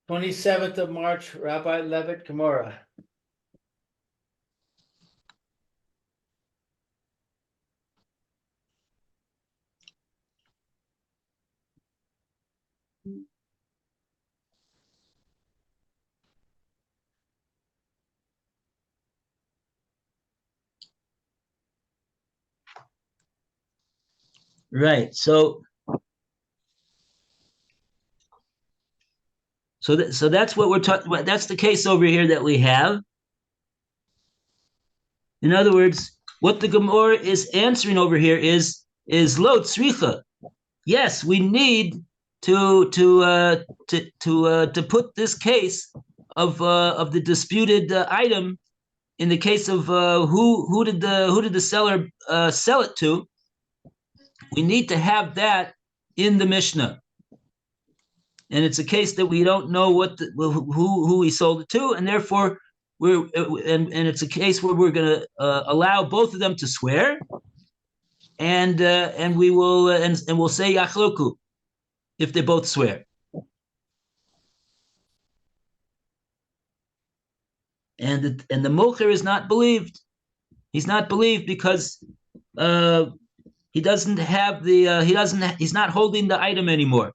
27th of March, Rabbi Levitt, Gemora. Right. So that's what we're talking about. That's the case over here that we have. In other words, what the Gemora is answering over here is lo tzricha. Yes, we need to put this case of the disputed item in the case of who did the seller sell it to. We need to have that in the Mishnah, and it's a case that we don't know who he sold it to, and therefore and it's a case where we're going to allow both of them to swear, and we will and we'll say yachloku if they both swear. And the mocher is not believed. He's not believed because he doesn't have the he's not holding the item anymore.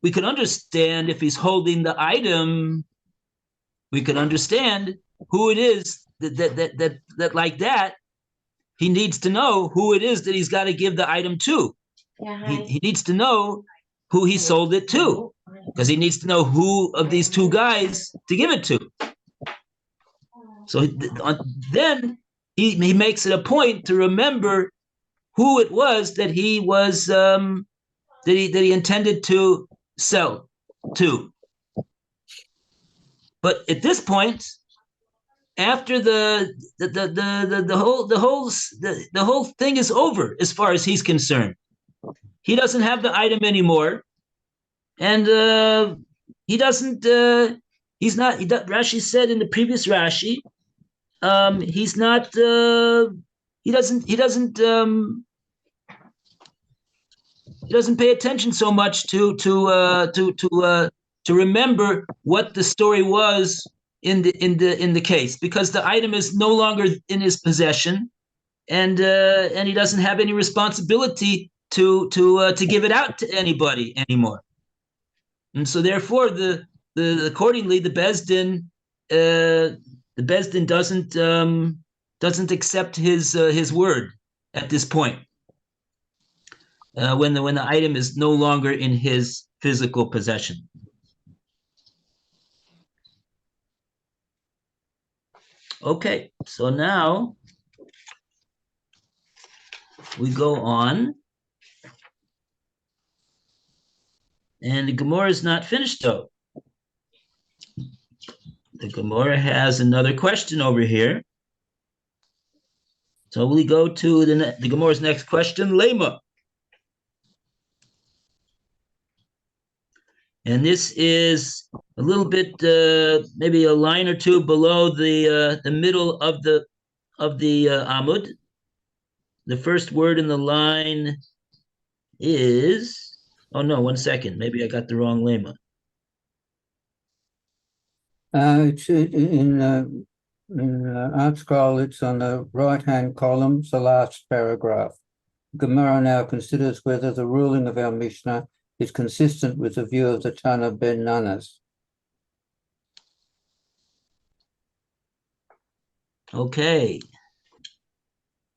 We could understand if he's holding the item. We could understand who it is that like that. He needs to know who it is that he's got to give the item to. Yeah, he needs to know who he sold it to, because he needs to know who of these two guys to give it to. So then he makes it a point to remember who it was that he was that he intended to sell to. But at this point, after the whole thing is over, as far as he's concerned, he doesn't have the item anymore, and he doesn't. He's not. Rashi said in the previous Rashi, he's not. He doesn't pay attention so much to remember what the story was in the case, because the item is no longer in his possession, and he doesn't have any responsibility to give it out to anybody anymore. And so therefore accordingly the Bezdin doesn't accept his word at this point, when the item is no longer in his physical possession. Okay, so now we go on, and the Gemora is not finished though. The Gemora has another question over here. So we go to the Gemora's next question, Lema. And this is a little bit, maybe a line or two below the middle of the Amud. The first word in the line is, oh no, 1 second, maybe I got the wrong Lema. It's in Art Scroll, it's on the right-hand column, it's the last paragraph. Gemara now considers whether the ruling of our Mishnah is consistent with the view of the Tana ben Nanas. Okay.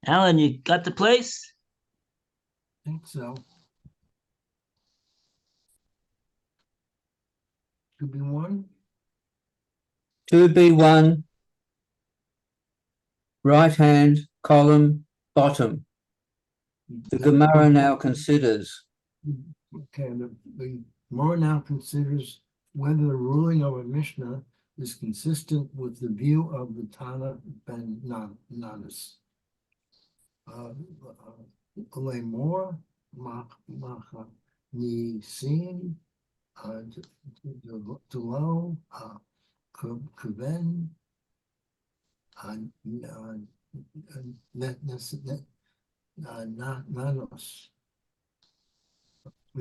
Alan, you got the place? I think so. Could be one. 2B1, right-hand column, bottom. The Gemara now considers. Okay, the Gemara now considers whether the ruling of a Mishnah is consistent with the view of the Tana ben Nanas. Lemor macha nisin delo kuven nanos.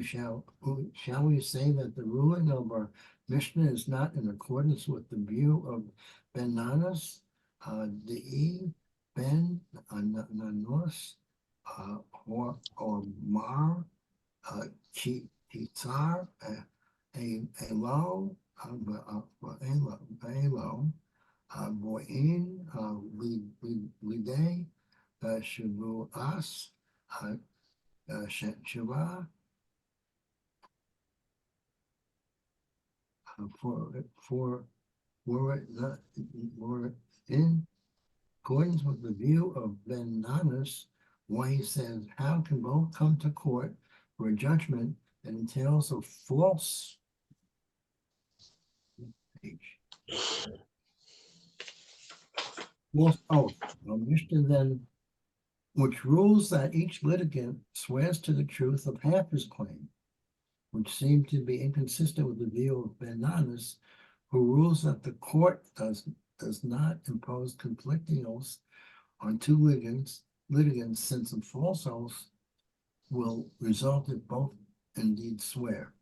shall we say that the ruling of our Mishnah is not in accordance with the view of Ben Nanas, Dei, Ben Nanos, or Mar, Kitzar, Elo, Boin, Lidei, Shavuas, Shiva, were in accordance with the view of Ben Nanas, why he says, how can both come to court for a judgment that entails a false oath? A Mishnah then, which rules that each litigant swears to the truth of half his claim, which seemed to be inconsistent with the view of Ben Nanas, who rules that the court does not impose conflicting oaths on two litigants, since a false oath will result if both indeed swear.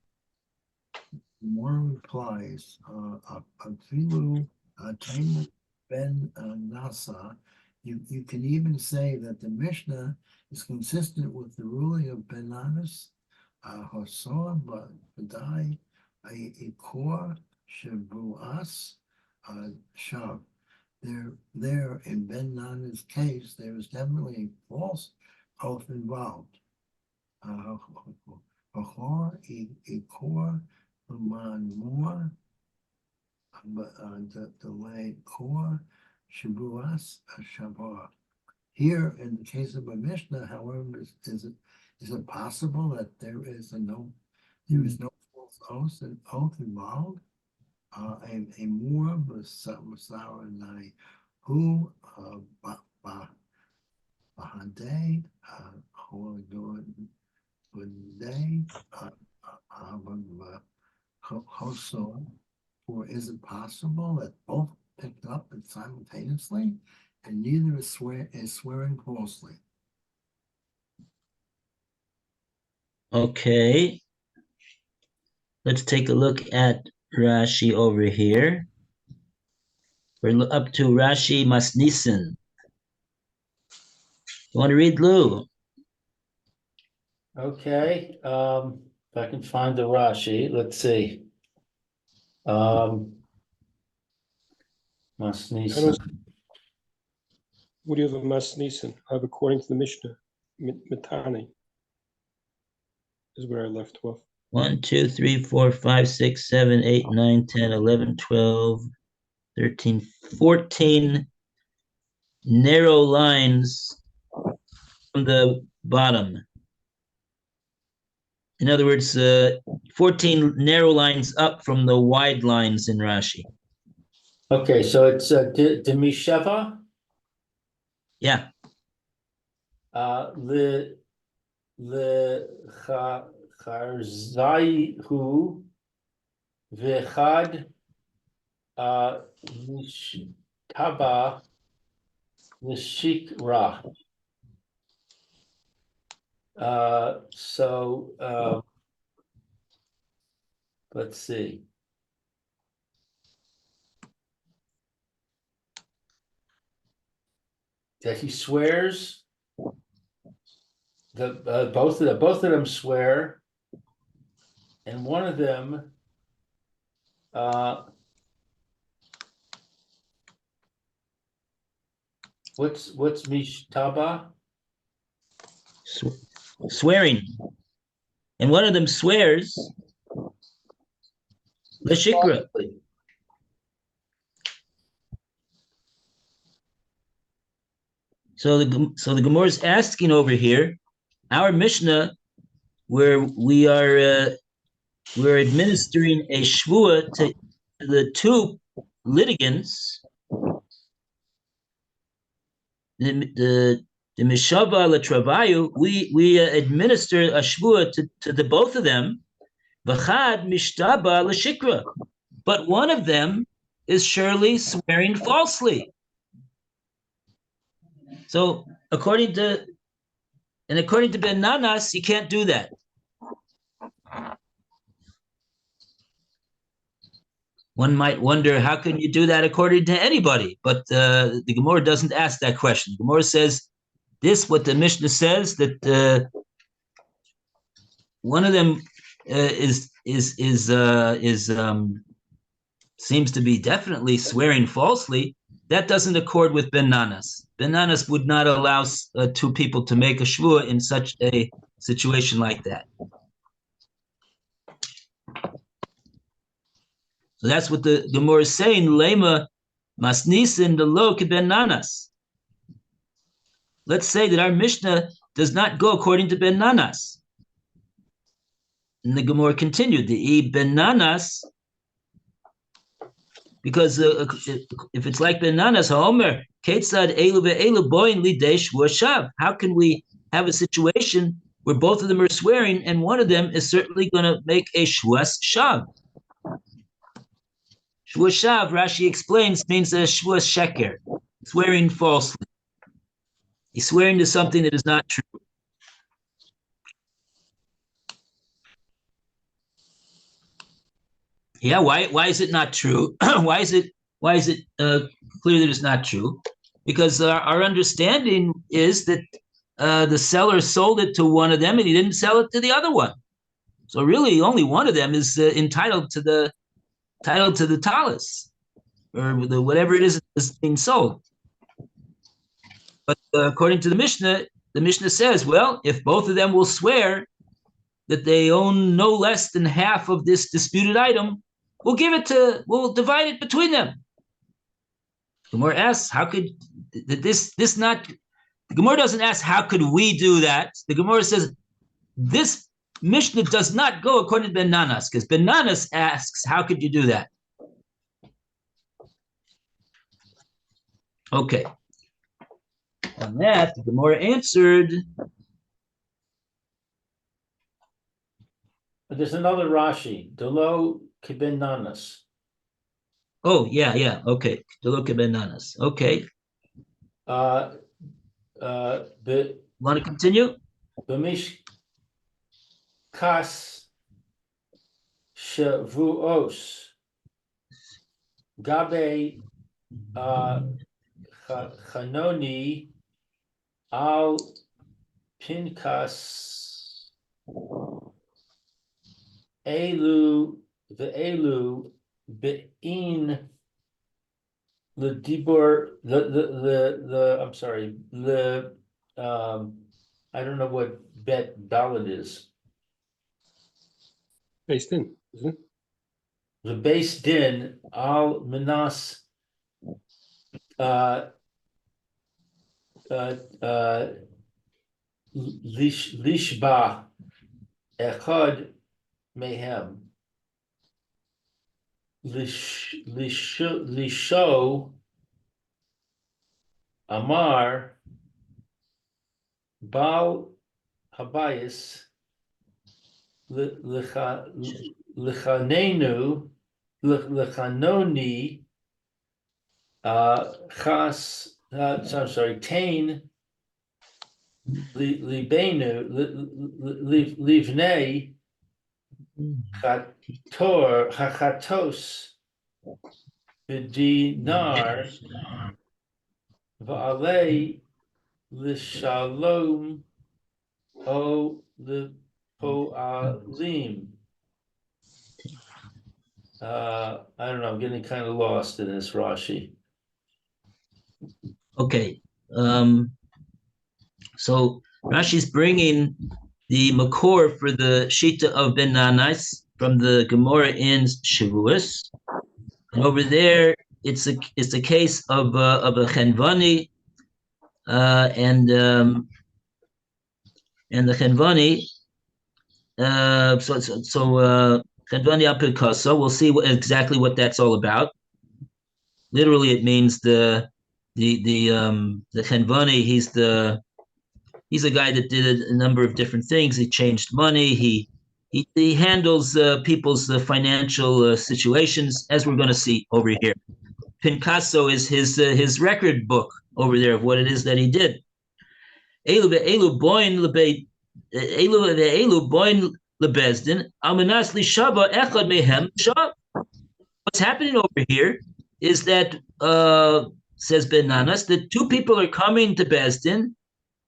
Gemora replies, Afilu Tainu Ben Nasa, you can even say that the Mishnah is consistent with the ruling of Ben Nanas, Hosor Badai, Ikor Shavuas, Shav. There in Ben Nanas' case, there is definitely a false oath involved. Ikor, Uman Moor, the way Kor, Shavuas, Shavar. Here, in the case of a Mishnah, however, is it possible that there is no false oath involved? A Moor Masara Nai who Bahade Hoday Hoso, or is it possible that both picked up it simultaneously and neither is swearing falsely? Okay. Let's take a look at Rashi over here. We're up to Rashi Masnisen. You want to read, Lou? Okay, if I can find the Rashi, let's see. Masnisen. What do you have a Masnisen? I have according to the Mishnah, Mitani is where I left off. 1, 2, 3, 4, 5, 6, 7, 8, 9, 10, 11, 12, 13, 14 narrow lines from the bottom. In other words, 14 narrow lines up from the wide lines in Rashi. Okay, so it's Demisheva, Yeah. Le Charzaihu Vechad Mishtaba Nishikra. Let's see. That he swears. Both of them swear, and one of them what's Mishtaba? Swearing. And one of them swears Lashikra. So the Gemora is asking over here, our Mishnah, where we're administering a shvua to the two litigants, the Mishava Latravayu, we administer a shvua to the both of them, V'chad Mishtaba Lashikra, but one of them is surely swearing falsely. So according to Ben Nanas, you can't do that. One might wonder, how can you do that according to anybody? But the Gemara doesn't ask that question. The Gemara says what the Mishnah says, that one of them seems to be definitely swearing falsely. That doesn't accord with Ben Nanas. Ben Nanas would not allow two people to make a shvua in such a situation like that. So that's what the Gemara is saying. Lema masnisin the lo Ben Nanas. Let's say that our Mishnah does not go according to Ben Nanas. And the Gemara continued, the Ben Nanas, because if it's like Ben Nanas, Haomer, Ketzad Elu ve'elu boin lidei shvua shav. How can we have a situation where both of them are swearing and one of them is certainly going to make a shvuas shav? Shvuas shav, Rashi explains, means a shvuas sheker, swearing falsely. He's swearing to something that is not true. Yeah, why is it not true? why is it clear that it's not true? Because our understanding is that the seller sold it to one of them and he didn't sell it to the other one. So really, only one of them is entitled to the talis, or whatever it is being sold. But according to the Mishnah says, well, if both of them will swear that they own no less than half of this disputed item, we'll divide it between them. Gemara asks, how could this not? The Gemara doesn't ask, how could we do that? The Gemara says, this Mishnah does not go according to Ben Nanas, because Ben Nanas asks, how could you do that? Okay. On that, the Gemara answered. But there's another Rashi, Delo Kiben Nanas. Oh, yeah, okay. Delo Kiben Nanas. Okay. Want to continue? B'mish kas shavuos gabe chanoni al pinkas elu ve'elu be'in Ledibor, I'm sorry, I don't know what bet dalit is. Based in, isn't it? The base din al minas lishba echad mehem lisho amar bal habayis lechanoni chas I'm sorry tain libenu livnei chatos b'dinar v'alei l'shalom o l'po'alim. I don't know, I'm getting kind of lost in this Rashi. Okay. So Rashi's bringing the makor for the shita of Ben Nanas from the Gemora in Shavuos, and over there it's a case of a chenvani, and the chenvani. So chenvani apikasa. We'll see exactly what that's all about. Literally, it means the chenvani. He's a guy that did a number of different things. He changed money. He handles people's financial situations, as we're going to see over here. Pinkaso is his record book over there of what it is that he did. what's happening over here is that, says Ben Nanas, that two people are coming to Bezdin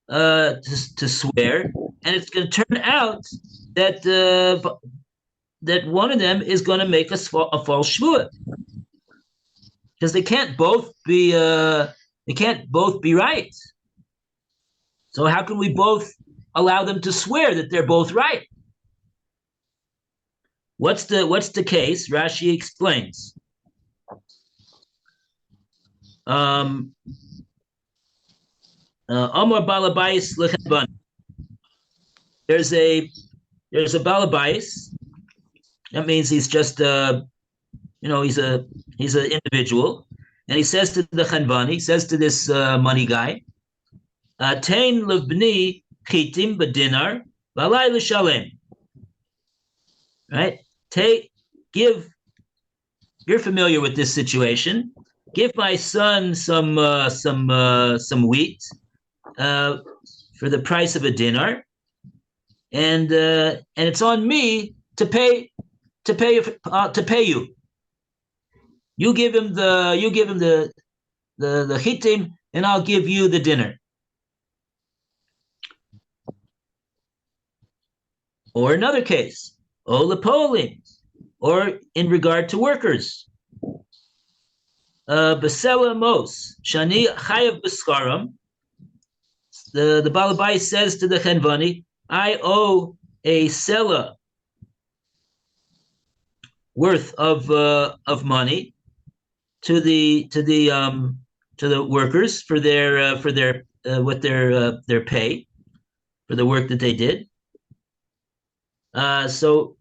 to swear, and it's going to turn out that that one of them is going to make a false shvuah, because they can't both be right. So how can we both allow them to swear that they're both right? What's the case? Rashi explains. Amar balabais lechanban. There's a balabais. That means he's just he's an individual, and he says to the chanvani, he says to this money guy, Tain levbni chitim b'dinar v'alai l'shalem. Right? Give. You're familiar with this situation. Give my son some wheat for the price of a dinar, and it's on me to pay you. You give him the chitim, and I'll give you the dinner. Or another case, olapolim, or in regard to workers. Besela mos shani chayav b'skaram. The balabai says to the chenvani, I owe a sela worth of money to the workers for their pay for the work that they did. So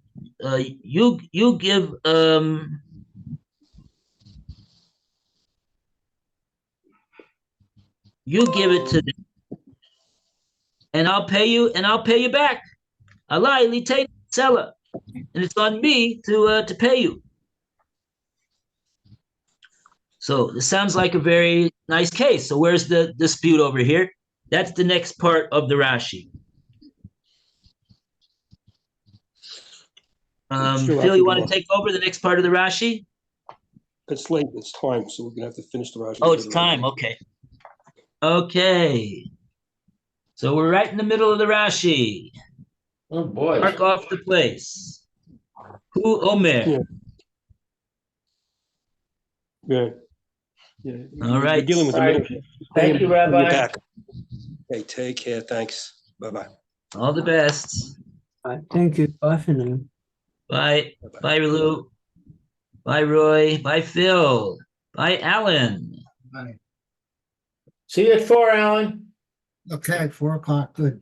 you give it to them, and I'll pay you back. Alai litei sela, and it's on me to pay you. So this sounds like a very nice case. So where's the dispute over here? That's the next part of the Rashi. Phil, you want to take over the next part of the Rashi? It's late, it's time, so we're gonna have to finish the Rashi. Oh, it's time. Okay. Okay. So we're right in the middle of the Rashi. Oh boy. Mark off the place. Hu Omer. Yeah. All right. We're dealing with the All right. middle. Thank you, Bring it Rabbi. back. Okay, take care. Thanks. Bye-bye. All the best. Thank you. Bye for now. Bye. Bye, Lou. Bye, Roy. Bye, Phil. Bye, Alan. Right. See you at 4, Alan. Okay, 4 o'clock, good.